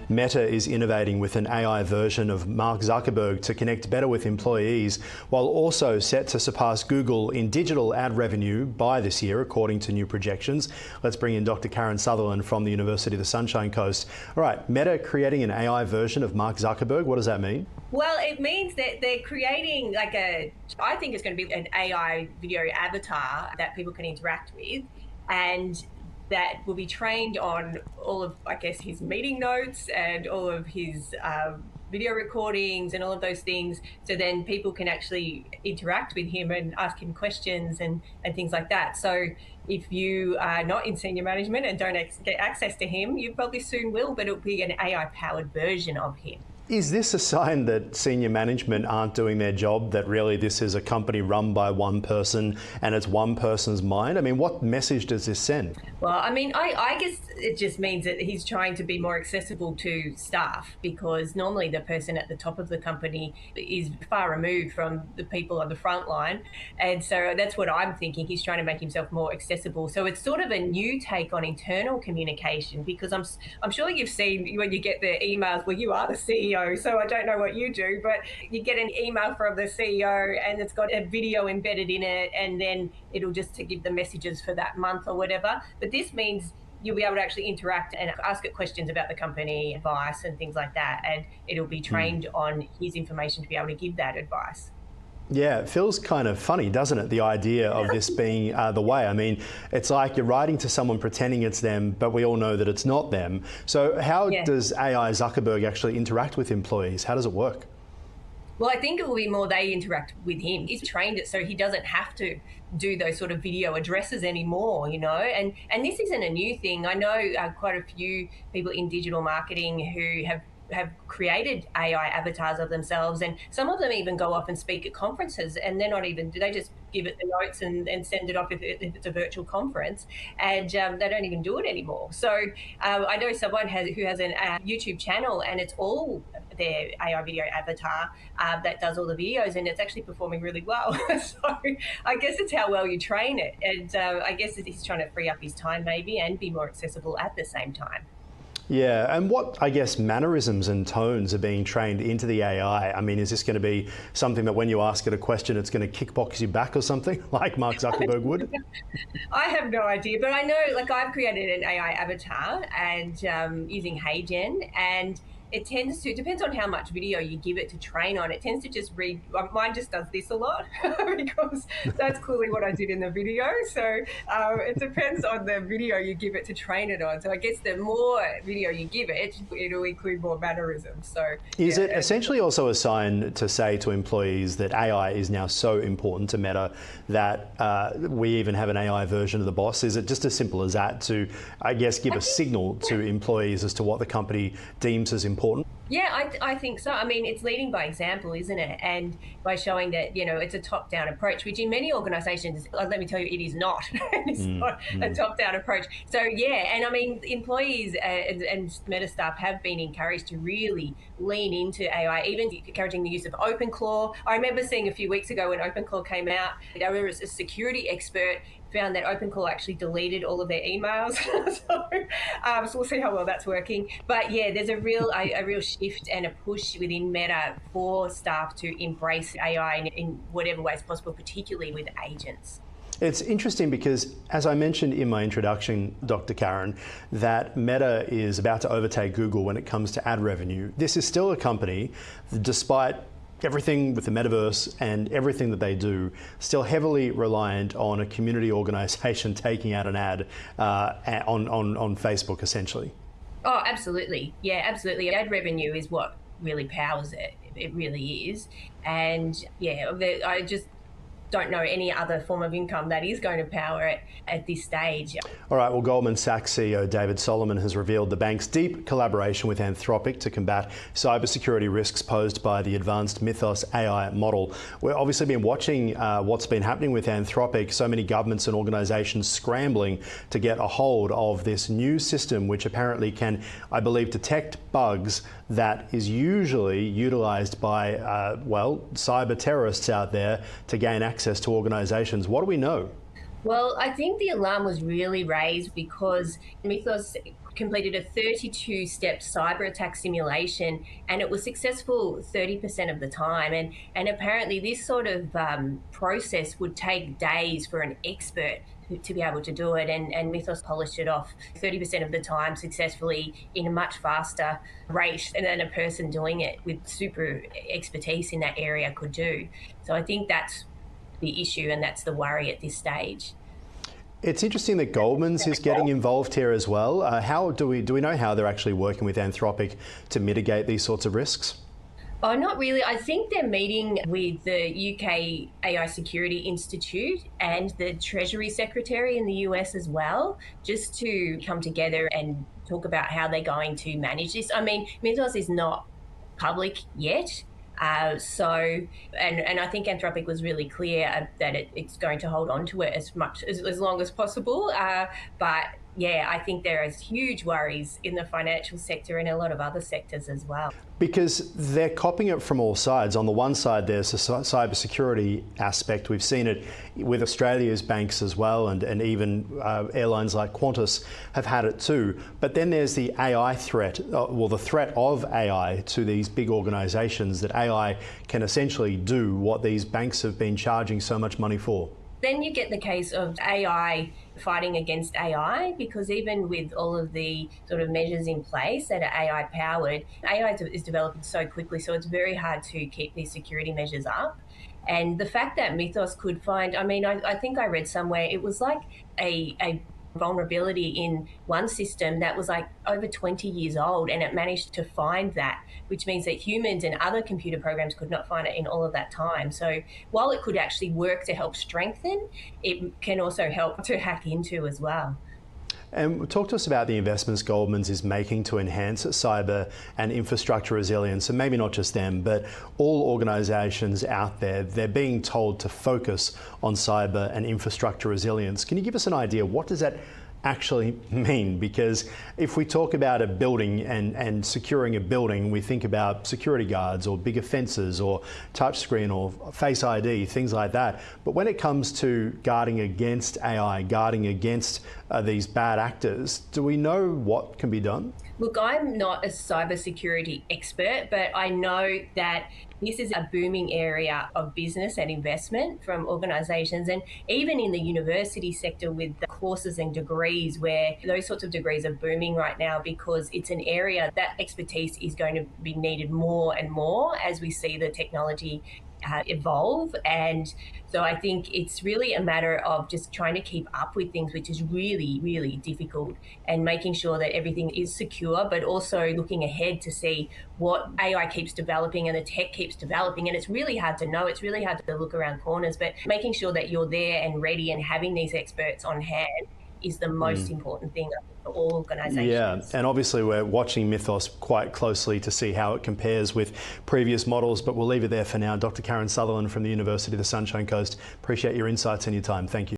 Meta is innovating with an AI version of Mark Zuckerberg to connect better with employees, while also set to surpass Google in digital ad revenue by this year, according to new projections. Let's bring in Dr. Karen Sutherland from the University of the Sunshine Coast. All right, Meta creating an AI version of Mark Zuckerberg. What does that mean? Well, it means that they're creating I think it's going to be an AI video avatar that people can interact with, and that will be trained on all of, I guess, his meeting notes and all of his video recordings and all of those things. So then people can actually interact with him and ask him questions and things like that. So if you are not in senior management and don't get access to him, you probably soon will, but it'll be an AI-powered version of him. Is this a sign that senior management aren't doing their job, that really this is a company run by one person and it's one person's mind? I mean, what message does this send? Well, I mean, I guess it just means that he's trying to be more accessible to staff, because normally the person at the top of the company is far removed from the people on the front line. And so that's what I'm thinking. He's trying to make himself more accessible. So it's sort of a new take on internal communication, because I'm sure you've seen when you get the emails, well, you are the CEO, so I don't know what you do, but you get an email from the CEO and it's got a video embedded in it, and then it'll just to give the messages for that month or whatever. But this means you'll be able to actually interact and ask it questions about the company, advice and things like that, and it'll be trained on his information to be able to give that advice. Yeah, it feels kind of funny, doesn't it? The idea of this being the way. I mean, it's like you're writing to someone pretending it's them, but we all know that it's not them. So how does AI Zuckerberg actually interact with employees? How does it work? Well, I think it will be more they interact with him. He's trained it so he doesn't have to do those sort of video addresses anymore, you know, and this isn't a new thing. I know quite a few people in digital marketing who have created AI avatars of themselves, and some of them even go off and speak at conferences, and they're not even, they just give it the notes and send it off if it's a virtual conference, and they don't even do it anymore. So I know someone who has a YouTube channel, and it's all their AI video avatar that does all the videos, and it's actually performing really well. So I guess it's how well you train it, and I guess he's trying to free up his time maybe and be more accessible at the same time. Yeah, and what, I guess, mannerisms and tones are being trained into the AI? I mean, is this going to be something that when you ask it a question, it's going to kickbox you back or something, like Mark Zuckerberg would? I have no idea, but I know, like, I've created an AI avatar and using HeyGen, and it tends to, depends on how much video you give it to train on, it tends to just read, mine just does this a lot because that's clearly what I did in the video. So it depends on the video you give it to train it on. So I guess the more video you give it, it'll include more mannerisms. So is it essentially also a sign to say to employees that AI is now so important to Meta that we even have an AI version of the boss? Is it just as simple as that to, I guess, give a signal to employees as to what the company deems as important? Yeah, I think so. I mean, it's leading by example, isn't it? And by showing that, you know, it's a top-down approach, which in many organisations, let me tell you, it is not. It's not a top-down approach. So, yeah, and I mean, employees and Meta staff have been encouraged to really lean into AI, even encouraging the use of OpenClaw. I remember seeing a few weeks ago when OpenClaw came out, there was a security expert found that OpenClaw actually deleted all of their emails. So we'll see how well that's working. But yeah, there's a real shift and a push within Meta for staff to embrace AI in whatever ways possible, particularly with agents. It's interesting because, as I mentioned in my introduction, Dr. Karen, that Meta is about to overtake Google when it comes to ad revenue. This is still a company, despite everything with the metaverse and everything that they do, still heavily reliant on a community organisation taking out an ad on Facebook, essentially. Oh, absolutely. Yeah, absolutely. Ad revenue is what really powers it. It really is. And yeah, I just don't know any other form of income that is going to power it at this stage. All right, well, Goldman Sachs CEO David Solomon has revealed the bank's deep collaboration with Anthropic to combat cybersecurity risks posed by the advanced Mythos AI model. We've obviously been watching what's been happening with Anthropic, so many governments and organisations scrambling to get a hold of this new system, which apparently can, I believe, detect bugs that is usually utilised by, well, cyber terrorists out there to gain access to organisations. What do we know? Well, I think the alarm was really raised because Mythos completed a 32-step cyber attack simulation, and it was successful 30% of the time. And apparently this sort of process would take days for an expert to be able to do it, and Mythos polished it off 30% of the time successfully in a much faster rate than a person doing it with super expertise in that area could do. So I think that's the issue, and that's the worry at this stage. It's interesting that Goldman's is getting involved here as well. How do we know how they're actually working with Anthropic to mitigate these sorts of risks? Oh, not really. I think they're meeting with the UK AI Security Institute and the Treasury Secretary in the US as well, just to come together and talk about how they're going to manage this. I mean, Mythos is not public yet. And I think Anthropic was really clear that it's going to hold on to it as long as possible. But yeah, I think there is huge worries in the financial sector and a lot of other sectors as well. Because they're copying it from all sides. On the one side, there's the cybersecurity aspect. We've seen it with Australia's banks as well, and even airlines like Qantas have had it too. But then there's the AI threat, the threat of AI to these big organisations, that AI can essentially do what these banks have been charging so much money for. Then you get the case of AI fighting against AI, because even with all of the sort of measures in place that are AI powered, AI is developing so quickly, so it's very hard to keep these security measures up. And the fact that Mythos could find, I mean, I think I read somewhere, it was like a vulnerability in one system that was like over 20 years old, and it managed to find that, which means that humans and other computer programs could not find it in all of that time. So while it could actually work to help strengthen, it can also help to hack into as well. And talk to us about the investments Goldman's is making to enhance cyber and infrastructure resilience, and maybe not just them, but all organisations out there. They're being told to focus on cyber and infrastructure resilience. Can you give us an idea, what does that actually mean? Because if we talk about a building and securing a building, we think about security guards or bigger fences or touchscreen or Face ID, things like that. But when it comes to guarding against AI, guarding against these bad actors, do we know what can be done? Look, I'm not a cybersecurity expert, but I know that this is a booming area of business and investment from organisations, and even in the university sector with the courses and degrees, where those sorts of degrees are booming right now, because it's an area that expertise is going to be needed more and more as we see the technology evolve. And so I think it's really a matter of just trying to keep up with things, which is really, really difficult, and making sure that everything is secure, but also looking ahead to see what AI keeps developing and the tech keeps developing. And it's really hard to know, it's really hard to look around corners, but making sure that you're there and ready and having these experts on hand is the most important thing for all organisations. Yeah, and obviously we're watching Mythos quite closely to see how it compares with previous models, but we'll leave it there for now. Dr. Karen Sutherland from the University of the Sunshine Coast, appreciate your insights and your time. Thank you.